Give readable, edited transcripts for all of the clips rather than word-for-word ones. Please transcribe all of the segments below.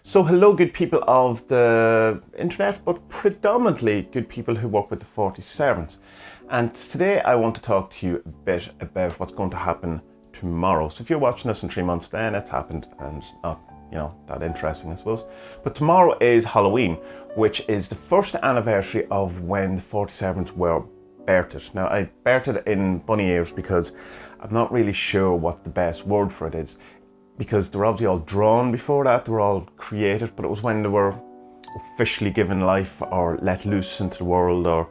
So hello good people of the internet, but predominantly good people who work with the 47s. And today I want to talk to you a bit about what's going to happen tomorrow. So if you're watching this in 3 months, then it's happened and not, that interesting, I suppose. But tomorrow is Halloween, which is the first anniversary of when the 47s were birthed. Now I birthed in bunny ears because I'm not really sure what the best word for it is, because they were obviously all drawn before that, they were all created, but it was when they were officially given life or let loose into the world, or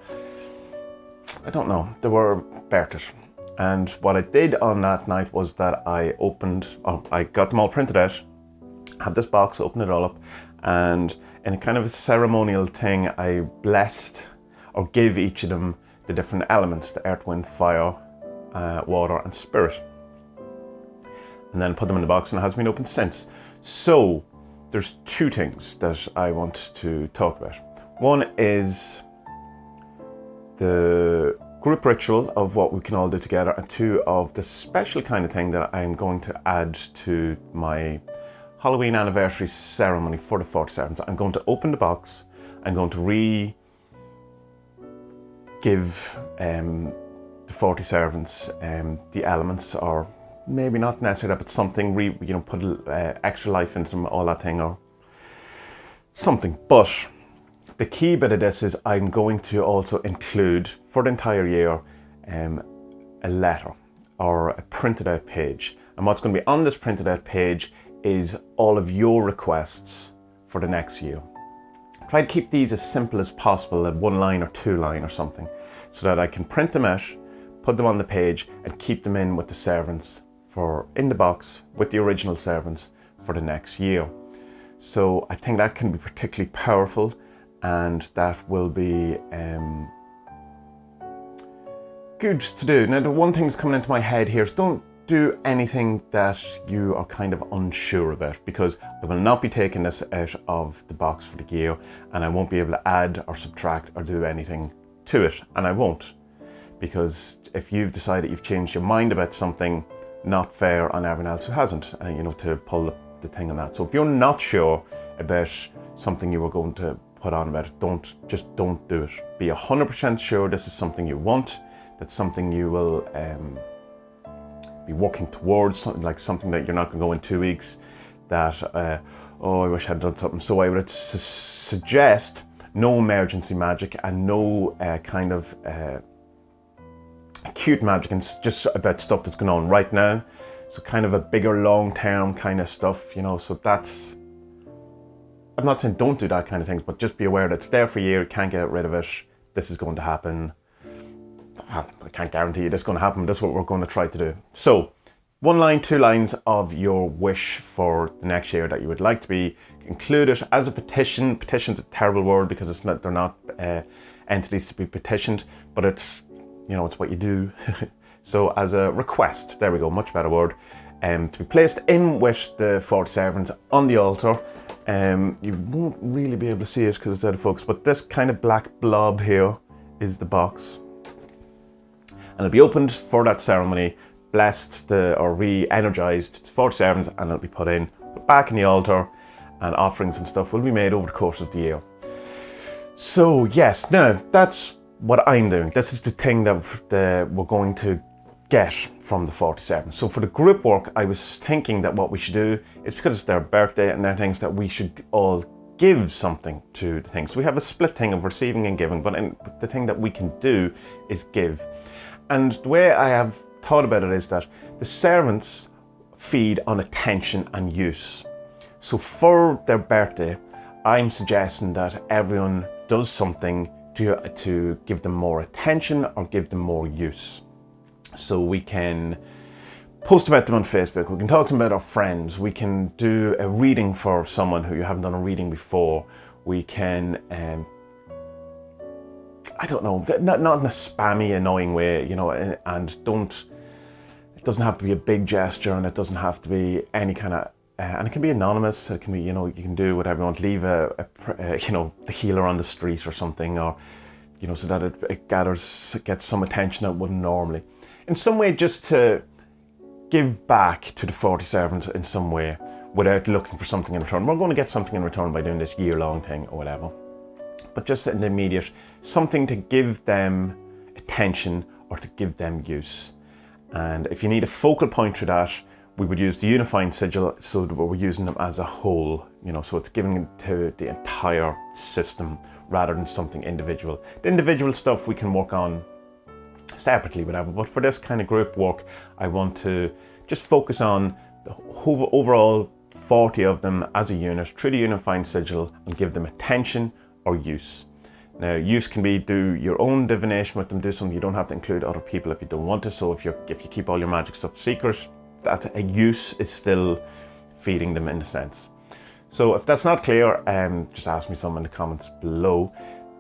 I don't know, they were birthed. And what I did on that night was that I got them all printed out, had this box, opened it all up, and in a kind of a ceremonial thing, I blessed or gave each of them the different elements, the earth, wind, fire, water and spirit. And then put them in the box, and it has been opened since. So there's two things that I want to talk about. One is the group ritual of what we can all do together, and two of the special kind of thing that I'm going to add to my Halloween anniversary ceremony for the 47s. I'm going to open the box. I'm going to give the 47s the elements, or maybe not necessarily that, but something, put extra life into them, all that thing, or something. But the key bit of this is I'm going to also include for the entire year a letter or a printed out page. And what's going to be on this printed out page is all of your requests for the next year. Try to keep these as simple as possible, at 1 line or 2 line or something, so that I can print them out, put them on the page, and keep them in with the servants in the box with the original servants for the next year. So I think that can be particularly powerful, and that will be good to do. Now, the one thing that's coming into my head here is don't do anything that you are kind of unsure about, because I will not be taking this out of the box for the year, and I won't be able to add or subtract or do anything to it, and I won't, because if you've decided you've changed your mind about something, not fair on everyone else who hasn't, to pull the thing on that. So if you're not sure about something you were going to put on about it, don't do it. Be 100% sure this is something you want, that's something you will be working towards, something that you're not going to go in 2 weeks, that, I wish I'd done something. So I would suggest no emergency magic and no kind of cute magic, and just about stuff that's going on right now. So kind of a bigger long-term kind of stuff, so that's, I'm not saying don't do that kind of things, but just be aware that it's there for a year, you can't get rid of it, this is going to happen. I can't guarantee you this is going to happen, but this is what we're going to try to do. So 1 line, 2 lines of your wish for the next year that you would like to be included as a petition. Petition's a terrible word because they're not entities to be petitioned, but it's, it's what you do. So as a request, there we go, much better word, to be placed in with the 47s on the altar. You won't really be able to see it because it's out of focus, but this kind of black blob here is the box. And it'll be opened for that ceremony, blessed or re-energized to 47s, and it'll be put back in the altar, and offerings and stuff will be made over the course of the year. So yes, now that's what I'm doing. This is the thing that we're going to get from the 47. So for the group work, I was thinking that what we should do is, because it's their birthday and their things, that we should all give something to the thing. So we have a split thing of receiving and giving, but the thing that we can do is give. And the way I have thought about it is that the servants feed on attention and use. So for their birthday, I'm suggesting that everyone does something to give them more attention or give them more use. So we can post about them on Facebook, we can talk to them about our friends, we can do a reading for someone who you haven't done a reading before, we can, I don't know, not in a spammy, annoying way, and it doesn't have to be a big gesture, and it doesn't have to be any kind of, and it can be anonymous, it can be, you can do whatever you want, leave the healer on the street or something, or, so that it gets some attention that it wouldn't normally. In some way, just to give back to the 47s in some way. without looking for something in return. We're going to get something in return by doing this year-long thing or whatever. But just in the immediate, something to give them attention or to give them use. And if you need a focal point to that, we would use the unifying sigil so that we're using them as a whole, so it's giving it to the entire system rather than something individual. The individual stuff we can work on separately, whatever, but for this kind of group work, I want to just focus on the overall 40 of them as a unit through the unifying sigil and give them attention or use. Now, use can be do your own divination with them, do something. You don't have to include other people if you don't want to. So if you keep all your magic stuff secret, that's a use is still feeding them in a sense. So if that's not clear, just ask me some in the comments below.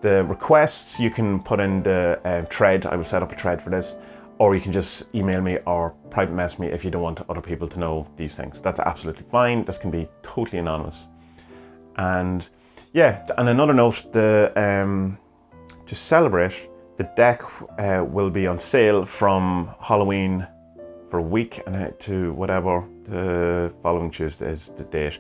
The requests you can put in the thread. I will set up a thread for this, or you can just email me or private message me if you don't want other people to know these things. That's absolutely fine. This can be totally anonymous. And yeah, and another note, to celebrate, the deck will be on sale from Halloween for a week and to whatever the following Tuesday is the date.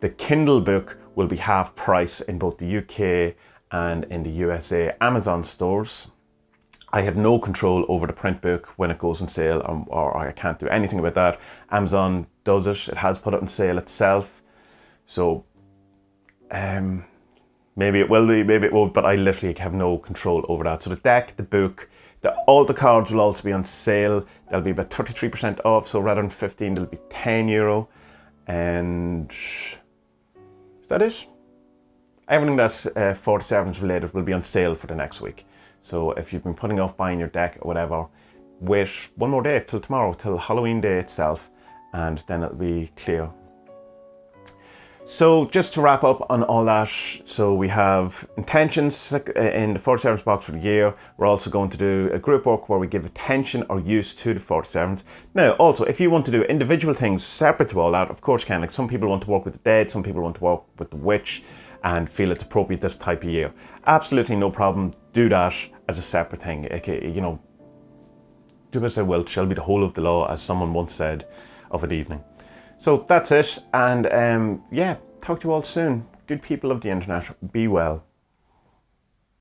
The Kindle book will be half price in both the UK and in the USA Amazon stores. I have no control over the print book when it goes on sale, or I can't do anything about that. Amazon does it. It has put it on sale itself. So maybe it will be, maybe it won't, but I literally have no control over that. So the deck, the book, all the cards will also be on sale. They'll be about 33% off. So rather than 15, they'll be €10. And is that it? Everything that's 47s related will be on sale for the next week. So if you've been putting off buying your deck or whatever, wait one more day till tomorrow, till Halloween day itself, and then it'll be clear. So just to wrap up on all that, so we have intentions in the 47s box for the year. We're also going to do a group work where we give attention or use to the 47s. Now, also, if you want to do individual things separate to all that, of course you can. Like some people want to work with the dead, some people want to work with the witch and feel it's appropriate this type of year. Absolutely no problem. Do that as a separate thing. Do as I will, shall be the whole of the law, as someone once said of an evening. So that's it, and yeah, talk to you all soon. Good people of the internet, be well.